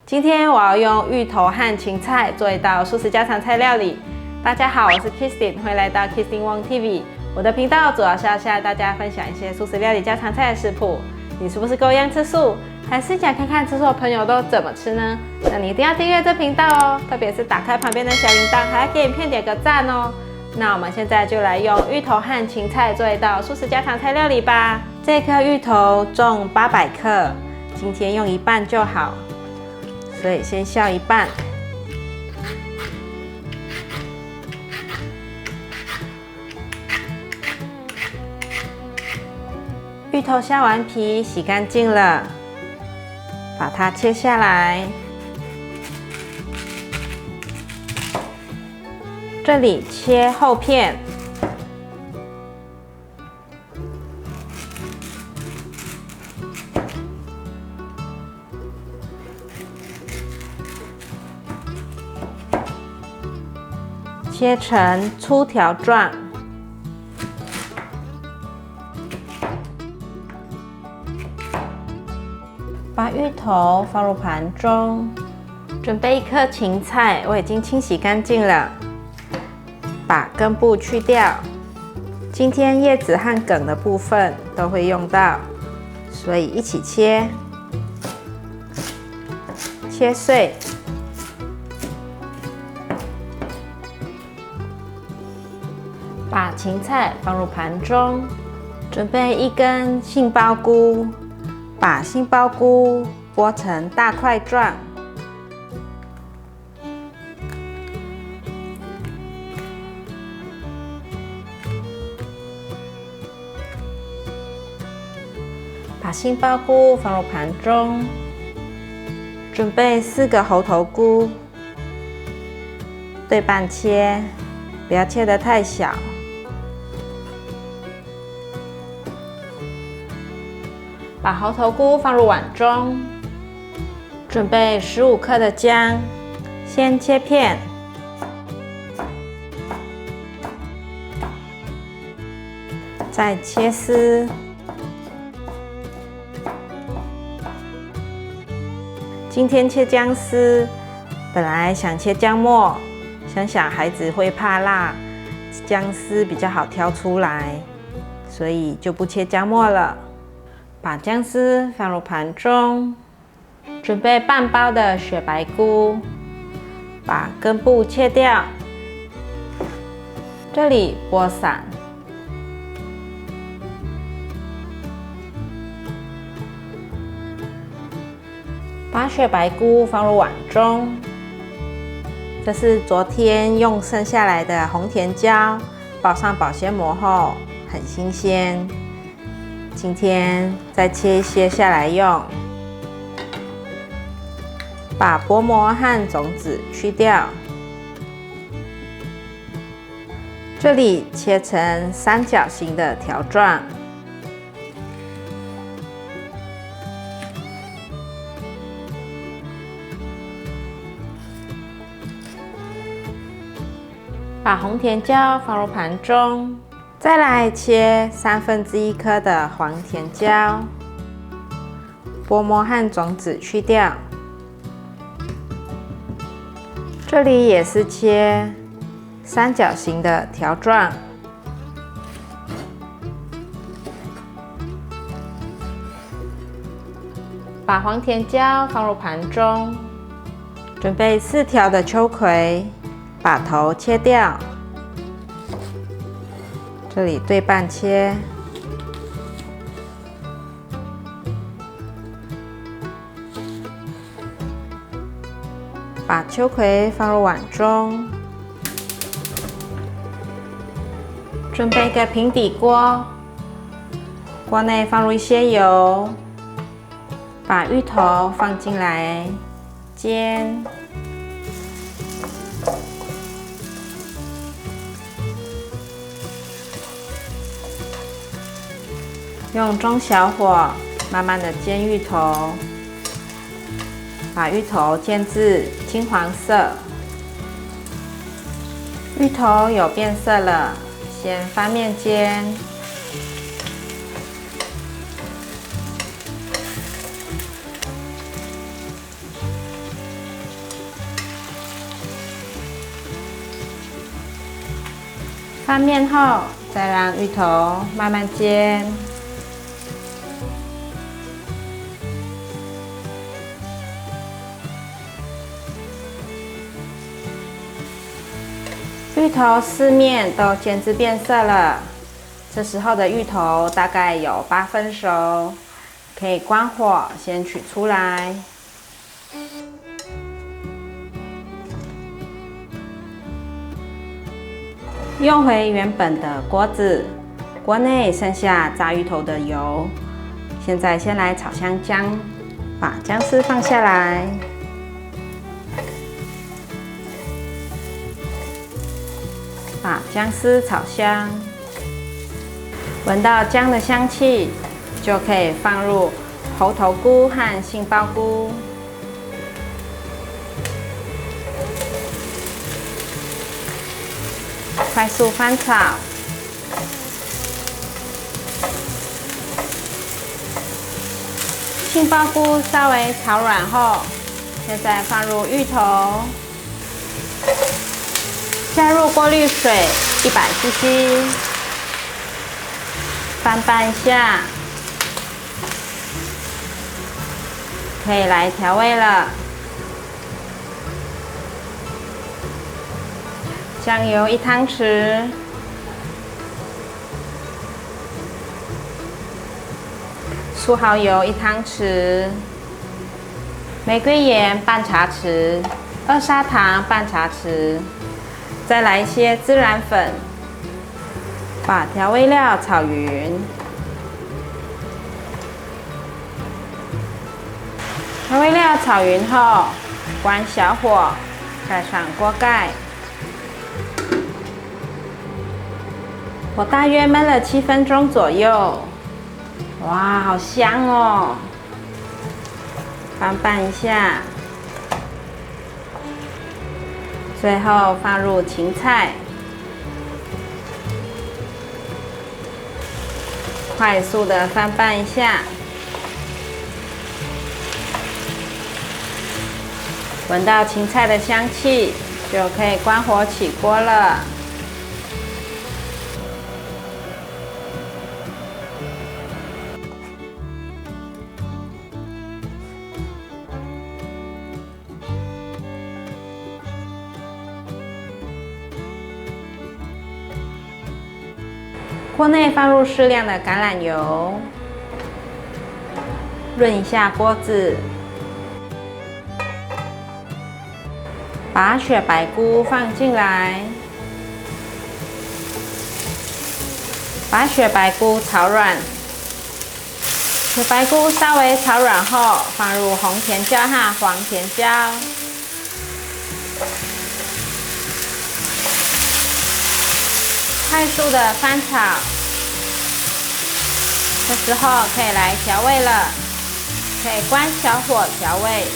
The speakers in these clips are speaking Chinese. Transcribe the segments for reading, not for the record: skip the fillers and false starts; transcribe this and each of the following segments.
今天我要用芋头和芹菜做一道素食家常菜料理。大家好，我是 Kristin， 欢迎来到 Kristin Wong TV。我的频道主要是要向大家分享一些素食料理家常菜的食谱。你是不是跟我一样吃素，还是想看看吃素的朋友都怎么吃呢？那你一定要订阅这频道哦，特别是打开旁边的小铃铛，还要给影片点个赞哦。那我们现在就来用芋头和芹菜做一道素食家常菜料理吧。这颗芋头重800克，今天用一半就好，所以先削一半。芋头削完皮，洗干净了，把它切下来。这里切厚片，切成粗条状。把芋头放入盘中，准备一颗芹菜，我已经清洗干净了，把根部去掉。今天叶子和梗的部分都会用到，所以一起切，切碎。把芹菜放入盘中，准备一根杏鲍菇。把杏鲍菇剥成大块状，把杏鲍菇放入盘中，准备4个猴头菇，对半切，不要切得太小。把猴头菇放入碗中，准备15克的姜，先切片，再切丝。今天切姜丝，本来想切姜末，想想孩子会怕辣，姜丝比较好挑出来，所以就不切姜末了。把姜丝放入盘中，准备半包的雪白菇，把根部切掉，这里剥散。把雪白菇放入碗中，这是昨天用剩下来的红甜椒，包上保鲜膜后很新鲜。今天再切一些下来用，把薄膜和种子去掉。这里切成三角形的条状，把红甜椒放入盘中。再来切1/3颗的黄甜椒，薄膜和种子去掉。这里也是切三角形的条状。把黄甜椒放入盘中，准备4条的秋葵，把头切掉。这里对半切，把秋葵放入碗中，准备一个平底锅，锅内放入一些油，把芋头放进来煎。用中小火慢慢的煎芋头，把芋头煎至金黄色。芋头有变色了，先翻面煎。翻面后，再让芋头慢慢煎。芋头四面都煎至变色了，这时候的芋头大概有8分熟，可以关火先取出来。用回原本的锅子，锅内剩下炸芋头的油。现在先来炒香姜，把姜丝放下来，把姜丝炒香，闻到姜的香气，就可以放入猴头菇和杏鲍菇。快速翻炒，杏鲍菇稍微炒软后，现在放入芋头，加入过滤水100cc， 翻拌一下，可以来调味了。酱油1汤匙，素蚝油1汤匙，玫瑰盐半茶匙，二砂糖半茶匙，再来一些孜然粉，把调味料炒匀。调味料炒匀后，关小火，盖上锅盖。我大约焖了7分钟左右，哇，好香哦！翻拌一下，最后放入芹菜，快速的翻拌一下，闻到芹菜的香气，就可以关火起锅了。锅内放入适量的橄榄油，润一下锅子。把雪白菇放进来，把雪白菇炒软。雪白菇稍微炒软后，放入红甜椒和黄甜椒。快速的翻炒，这时候可以来调味了，可以关小火调味，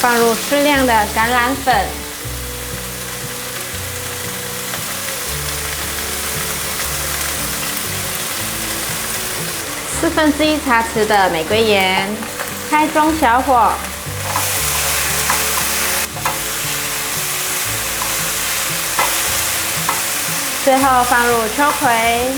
放入适量的橄榄粉，1/4茶匙的玫瑰盐，开中小火。最后放入秋葵，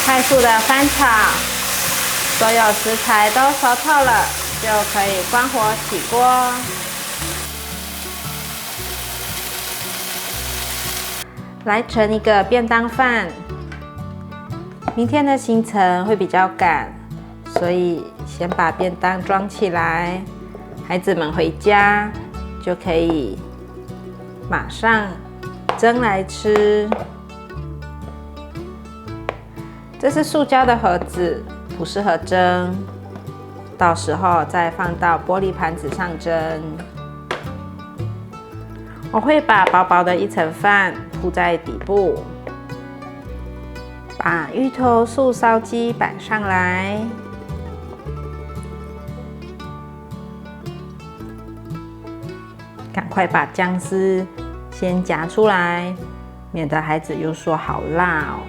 快速的翻炒，所有食材都熟透了，就可以关火起锅。来盛一个便当饭。明天的行程会比较赶，所以先把便当装起来，孩子们回家就可以马上蒸来吃。这是塑胶的盒子，不适合蒸，到时候再放到玻璃盘子上蒸。我会把薄薄的一层饭铺在底部，把芋头素烧鸡摆上来，赶快把姜丝先夹出来，免得孩子又说好辣哦。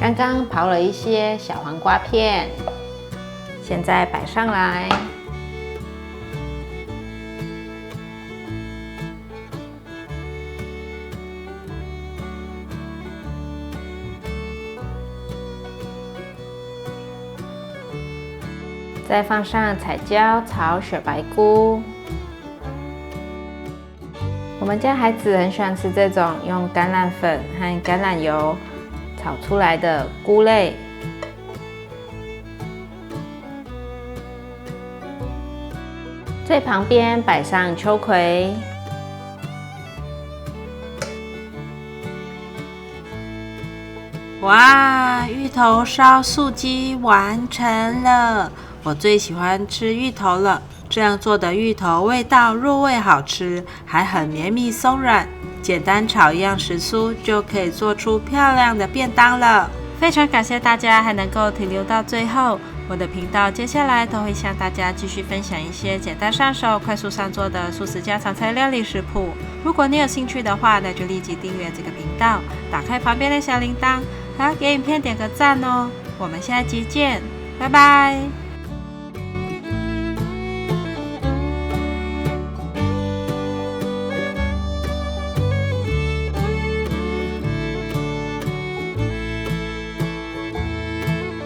刚刚刨了一些小黄瓜片，现在摆上来。再放上彩椒炒雪白菇。我们家孩子很喜欢吃这种用橄榄粉和橄榄油炒出来的菇类。最旁边摆上秋葵。哇，芋头烧素鸡完成了！我最喜欢吃芋头了，这样做的芋头味道入味好吃，还很绵密松软，简单炒一样食蔬就可以做出漂亮的便当了。非常感谢大家还能够停留到最后，我的频道接下来都会向大家继续分享一些简单上手、快速上桌的素食家常菜料理食谱。如果你有兴趣的话，那就立即订阅这个频道，打开旁边的小铃铛，还要给影片点个赞哦。我们下集见，拜拜。